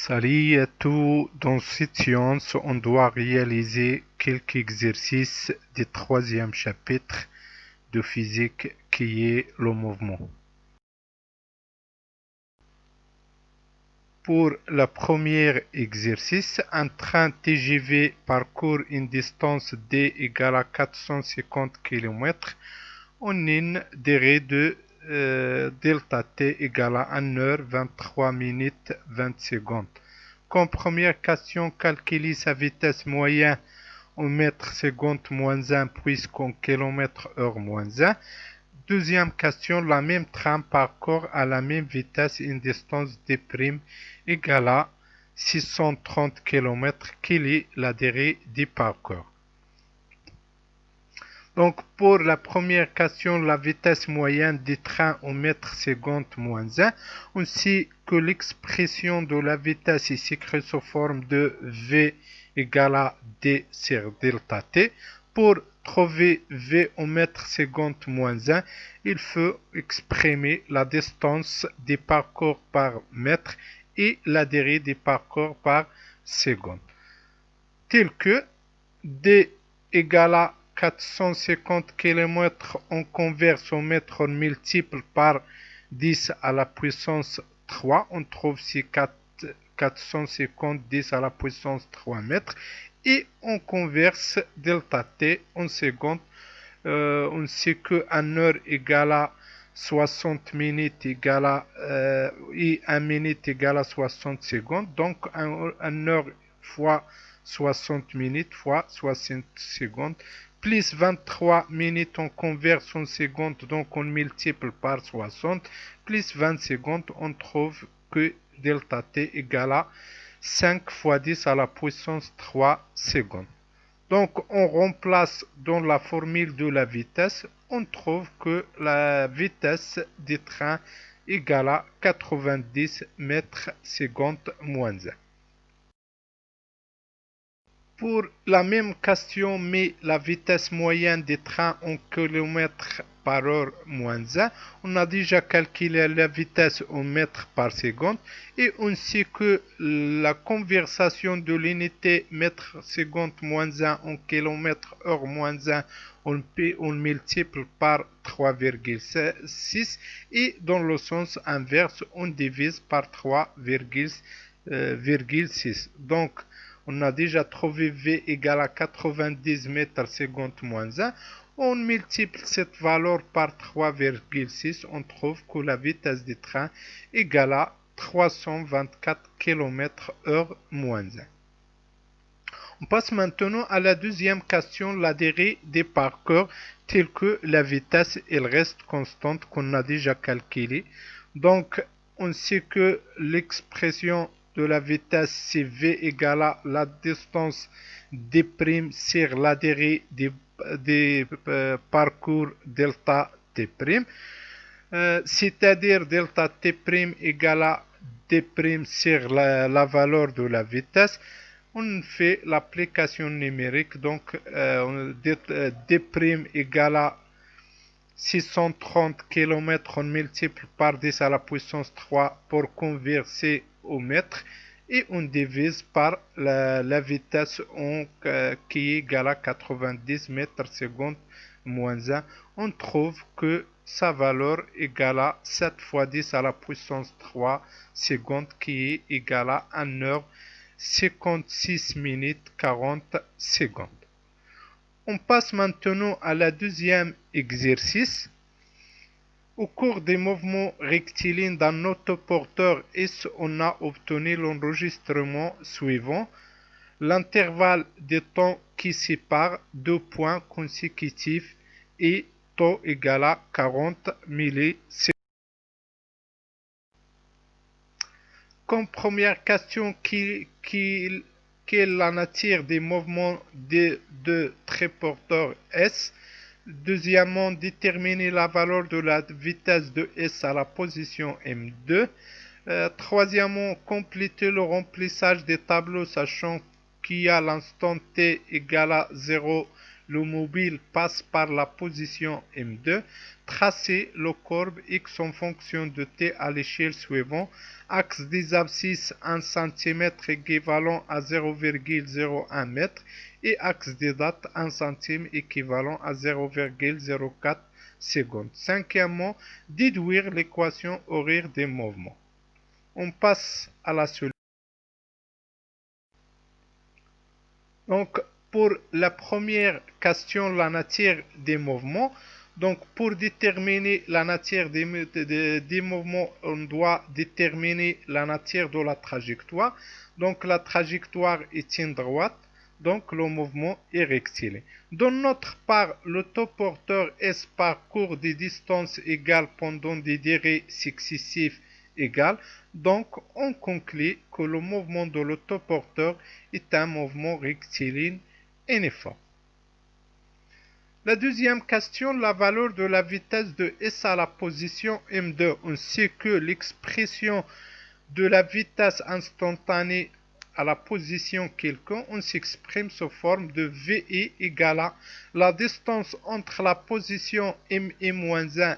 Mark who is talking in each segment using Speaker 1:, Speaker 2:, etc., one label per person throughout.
Speaker 1: Salut à tous, dans cette séance, on doit réaliser quelques exercices du troisième chapitre de physique qui est le mouvement. Pour le premier exercice, un train TGV parcourt une distance d égale à 450 km en une durée de delta t égale à 1 heure 23 minutes 20 secondes. Comme première question, calculer sa vitesse moyenne en mètres secondes moins 1 puisqu'en kilomètres heure moins 1. Deuxième question, la même train parcourt à la même vitesse une distance d' égale à 630 km. Quelle est la durée du parcours? Donc, pour la première question, la vitesse moyenne du train en mètres secondes moins 1, on sait que l'expression de la vitesse est écrite sous forme de V égale à D sur delta T. Pour trouver V en mètres secondes moins 1, il faut exprimer la distance du parcours par mètre et la durée du parcours par seconde. Tel que D égale à 450 km, on converse au mètre, on multiplie par 10 à la puissance 3. On trouve ici 450 10 à la puissance 3 mètres. Et on converse delta t en secondes. On sait que 1 heure égale à 60 minutes égale à, et 1 minute égale à 60 secondes. Donc 1 heure fois 60 minutes fois 60 secondes, plus 23 minutes, on converse en secondes, donc on multiplie par 60, plus 20 secondes, on trouve que delta t égale à 5 fois 10 à la puissance 3 secondes. Donc on remplace dans la formule de la vitesse, on trouve que la vitesse du train égale à 90 mètres secondes moins 1. Pour la même question, mais la vitesse moyenne des trains en km par heure moins 1, on a déjà calculé la vitesse en mètres par seconde et on sait que la conversion de l'unité mètre seconde moins 1 en km heure moins 1, on multiplie par 3,6 et dans le sens inverse, on divise par 3,6. Donc, on a déjà trouvé V égale à 90 mètres secondes moins 1. On multiplie cette valeur par 3,6. On trouve que la vitesse du train égale à 324 km heure moins 1. On passe maintenant à la deuxième question, la durée des parcours, telle que la vitesse elle reste constante qu'on a déjà calculée. Donc, on sait que l'expression de la vitesse c'est V égale à la distance d' sur la durée des parcours delta t', c'est-à-dire delta t' égale à d' sur la valeur de la vitesse. On fait l'application numérique, donc d' égale à 630 km, on multiplie par 10 à la puissance 3 pour converser au mètre et on divise par la vitesse qui est égale à 90 mètres secondes moins 1. On trouve que sa valeur égale à 7 fois 10 à la puissance 3 secondes qui est égale à 1 heure 56 minutes 40 secondes. On passe maintenant à la deuxième exercice. Au cours des mouvements rectilignes d'un autoporteur S, on a obtenu l'enregistrement suivant. L'intervalle de temps qui sépare deux points consécutifs est taux égal à 40 millisecondes. Comme première question, quelle est la nature des mouvements des deux triporteurs S? Deuxièmement, déterminer la valeur de la vitesse de S à la position M2. Troisièmement, compléter le remplissage des tableaux sachant qu'à l'instant t égale à 0, le mobile passe par la position M2. Tracez la courbe X en fonction de T à l'échelle suivante. Axe des abscisses 1 cm équivalent à 0,01 m et axe des dates 1 centime équivalent à 0,04 secondes. Cinquièmement, déduire l'équation horaire des mouvements. On passe à la solution. Donc, pour la première question, la nature des mouvements. Donc, pour déterminer la nature des mouvements, on doit déterminer la nature de la trajectoire. Donc, la trajectoire est une droite. Donc, le mouvement est rectiligne. Dans notre part, l'autoporteur S parcourt des distances égales pendant des durées successives égales. Donc, on conclut que le mouvement de l'autoporteur est un mouvement rectiligne uniforme. La deuxième question, la valeur de la vitesse de S à la position M2 ainsi que l'expression de la vitesse instantanée à la position quelconque, on s'exprime sous forme de VE égale à la distance entre la position ME-1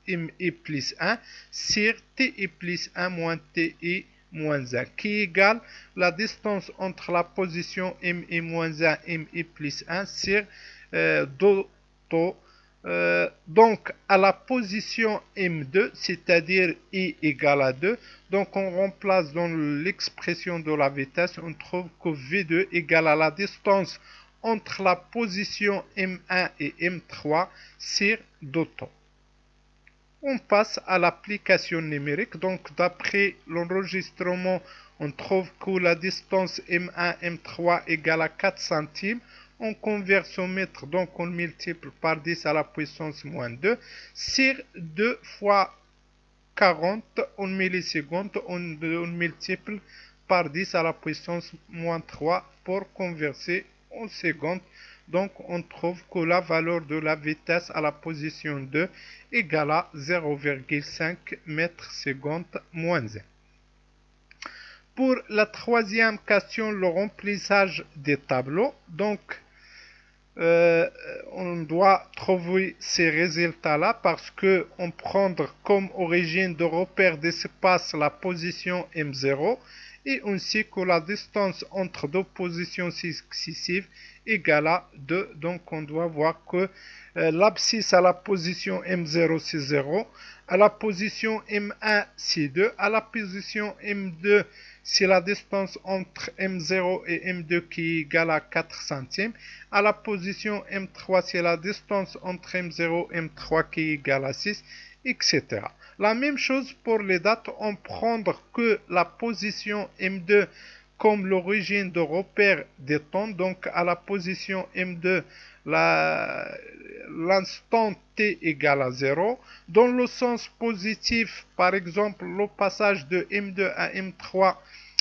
Speaker 1: ME plus 1 sur TE plus 1 moins TE moins 1 qui égale la distance entre la position ME moins 1 ME plus 1 sur donc à la position M2, c'est-à-dire I égale à 2, donc on remplace dans l'expression de la vitesse, on trouve que V2 égale à la distance entre la position M1 et M3 sur 2 temps. On passe à l'application numérique. Donc, d'après l'enregistrement, on trouve que la distance M1, M3 égale à 4 centimes. On converse au mètre, donc on multiplie par 10 à la puissance moins 2. Sur 2 fois 40 en millisecondes, on multiplie par 10 à la puissance moins 3 pour converser en secondes. Donc, on trouve que la valeur de la vitesse à la position 2 égale à 0,5 mètres seconde moins 1. Pour la troisième question, le remplissage des tableaux. Donc, on doit trouver ces résultats-là parce qu'on prend comme origine de repère d'espace la position M0 et ainsi que la distance entre deux positions successives égale à 2. Donc on doit voir que l'abscisse à la position M0 c'est 0, à la position M1 c'est 2, à la position M2 c'est la distance entre M0 et M2 qui est égale à 4 centimes. À la position M3, c'est la distance entre M0 et M3 qui est égale à 6, etc. La même chose pour les dates, on prend que la position M2 comme l'origine de repère des temps. Donc à la position M2, l'instant t égale à 0. Dans le sens positif, par exemple, le passage de M2 à M3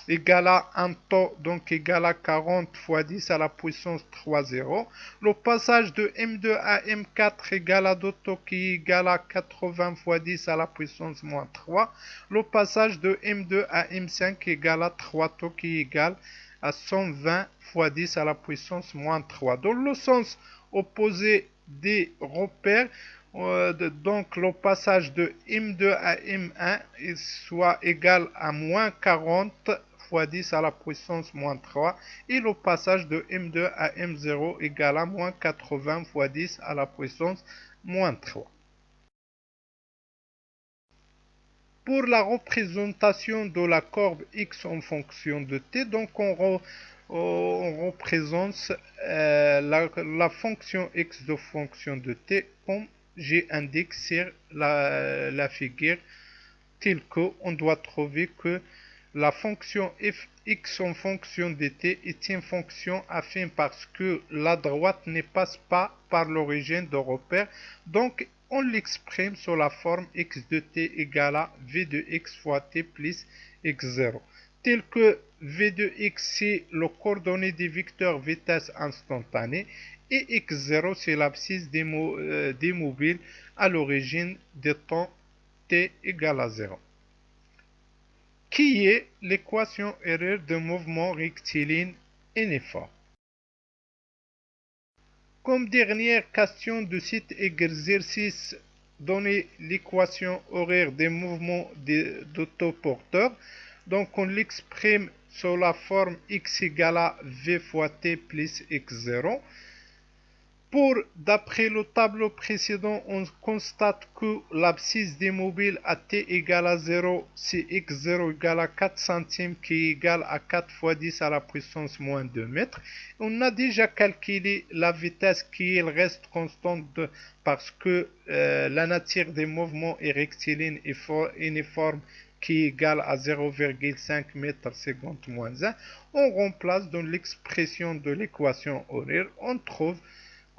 Speaker 1: égale à 1 taux, donc égale à 40 fois 10 à la puissance 3, 0. Le passage de M2 à M4 égale à 2 taux qui égale à 80 fois 10 à la puissance moins 3. Le passage de M2 à M5 égale à 3 taux qui égale à 120 fois 10 à la puissance moins 3. Dans le sens opposé des repères, donc le passage de M2 à M1 soit égal à moins 40 fois 10 à la puissance moins 3 et le passage de M2 à M0 égale à moins 80 fois 10 à la puissance moins 3. Pour la représentation de la courbe x en fonction de t, donc on représente la fonction x de fonction de t comme j'ai indiqué sur la figure, tel qu'on doit trouver que la fonction f(x) en fonction de t est une fonction affine parce que la droite ne passe pas par l'origine de repère. Donc, on l'exprime sous la forme x de t égale à v de x fois t plus x0. Tel que v de x, c'est le coordonnées des vecteurs vitesse instantanée et x0, c'est l'abscisse des mobiles à l'origine des temps t égale à 0. Qui est l'équation horaire de mouvement rectiligne uniforme. Comme dernière question de cet exercice, donner l'équation horaire des mouvements d'autoporteurs. Donc on l'exprime sous la forme x égale à v fois t plus x0. D'après le tableau précédent, on constate que l'abscisse des mobiles à t égale à 0, c'est x0 égale à 4 centimes qui est égal à 4 fois 10 à la puissance moins 2 mètres. On a déjà calculé la vitesse qui reste constante parce que la nature des mouvements est rectiligne et uniforme qui est égal à 0,5 mètres seconde moins 1. On remplace dans l'expression de l'équation horaire, on trouve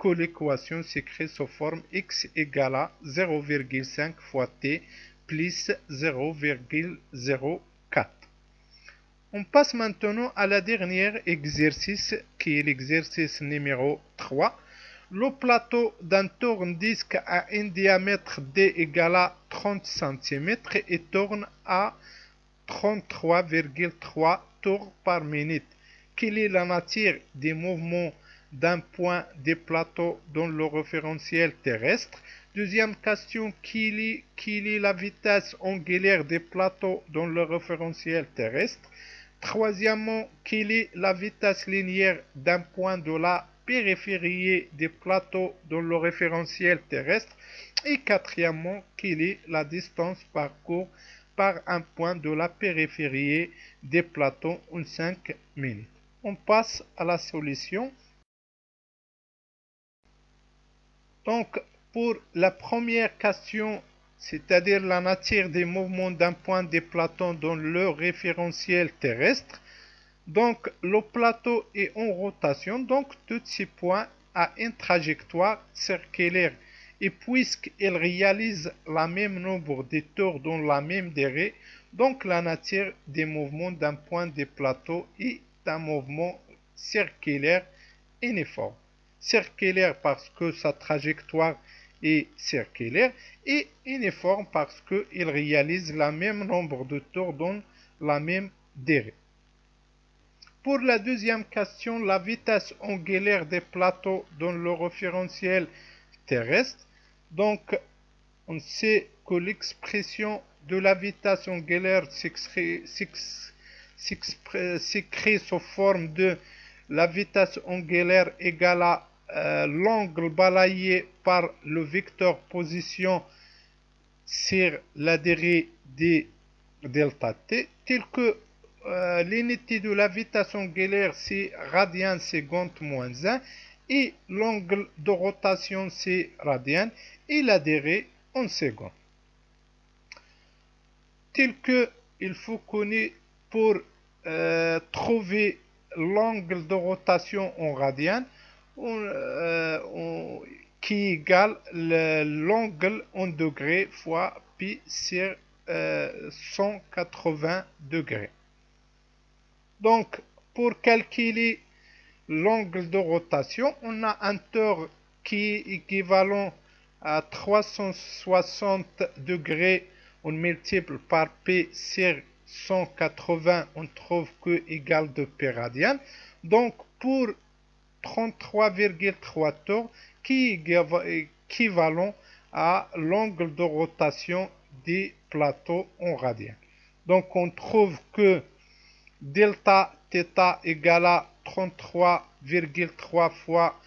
Speaker 1: que l'équation s'écrit sous forme x égale à 0,5 fois t plus 0,04. On passe maintenant à la dernière exercice qui est l'exercice numéro 3. Le plateau d'un tourne-disque a un diamètre d égale à 30 cm et tourne à 33,3 tours par minute. Quelle est la nature des mouvements d'un point des plateaux dans le référentiel terrestre? Deuxième question, quelle est la vitesse angulaire des plateaux dans le référentiel terrestre? Troisièmement, quelle est la vitesse linéaire d'un point de la périphérie des plateaux dans le référentiel terrestre? Et quatrièmement, quelle est la distance parcourue par un point de la périphérie des plateaux en 5 minutes? On passe à la solution. Donc, pour la première question, c'est-à-dire la nature des mouvements d'un point des plateaux dans le référentiel terrestre, donc le plateau est en rotation, donc tous ces points ont une trajectoire circulaire. Et puisqu'ils réalisent le même nombre de tours dans la même durée, donc la nature des mouvements d'un point des plateaux est un mouvement circulaire uniforme. Circulaire parce que sa trajectoire est circulaire et uniforme parce qu'il réalise le même nombre de tours dans la même durée. Pour la deuxième question, la vitesse angulaire des plateaux dans le référentiel terrestre. Donc, on sait que l'expression de la vitesse angulaire s'écrit sous forme de la vitesse angulaire égale à l'angle balayé par le vecteur position sur la durée de delta t, tel que l'unité de la vitesse angulaire c'est radian seconde moins 1 et l'angle de rotation c'est radian et la durée en secondes. Tel que il faut connaître pour trouver l'angle de rotation en radian qui égale l'angle en degrés fois pi sur 180 degrés. Donc, pour calculer l'angle de rotation, on a un tore qui est équivalent à 360 degrés. On multiplie par P sur 180, on trouve que égal de P radian. Donc, pour 33,3 tours, qui est équivalent à l'angle de rotation des plateaux en radian. Donc, on trouve que delta θ égale à 33,3 fois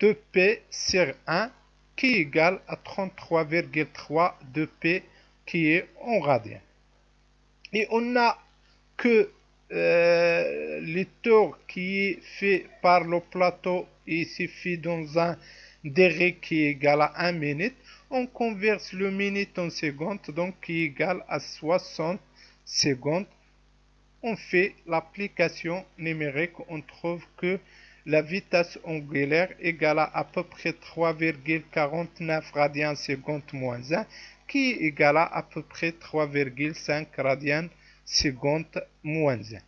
Speaker 1: 2P sur 1 qui est égal à 33,3 2P qui est en radian. Et on n'a que les tours qui est fait par le plateau et suffit dans un délai qui est égal à 1 minute. On converse le minute en secondes, donc qui est égal à 60 secondes. On fait l'application numérique, on trouve que la vitesse angulaire égale à peu près 3,49 radians seconde moins 1, qui est égal à peu près 3,5 radians seconde moins 1.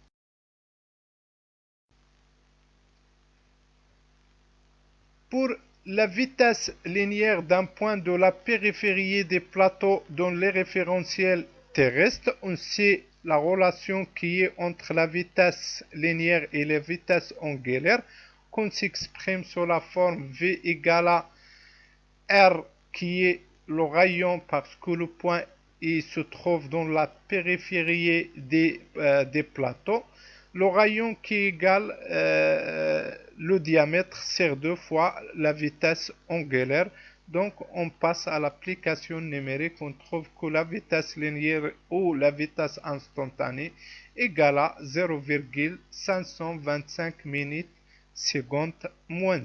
Speaker 1: Pour la vitesse linéaire d'un point de la périphérie des plateaux dans les référentiels terrestres, on sait la relation qui est entre la vitesse linéaire et la vitesse angulaire. qu'on s'exprime sous la forme V égale à R qui est le rayon parce que le point il se trouve dans la périphérie des plateaux. Le rayon qui égale le diamètre, c'est 2 fois la vitesse angulaire. Donc on passe à l'application numérique, on trouve que la vitesse linéaire ou la vitesse instantanée égale à 0,525 minutes secondes moins 1.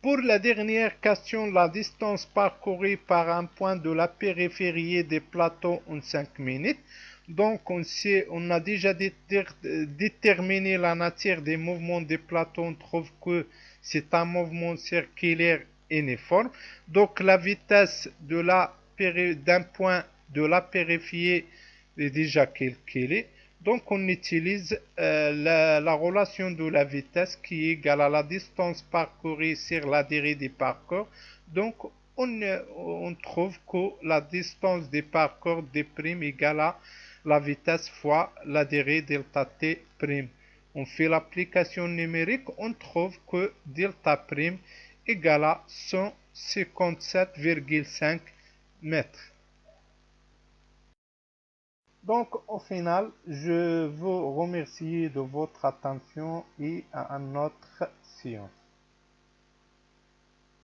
Speaker 1: Pour la dernière question, la distance parcourue par un point de la périphérie des plateaux en 5 minutes. Donc on a déjà déterminé la nature des mouvements des plateaux. On trouve que c'est un mouvement circulaire uniforme. Donc la vitesse d'un point de la périphérie est déjà calculée. Donc on utilise la relation de la vitesse qui est égale à la distance parcourue sur la durée du parcours. Donc on trouve que la distance du parcours d' égale à la vitesse fois la durée delta t'. On fait l'application numérique, on trouve que delta' égale à 157,5 mètres. Donc, au final, je vous remercie de votre attention et à une autre séance.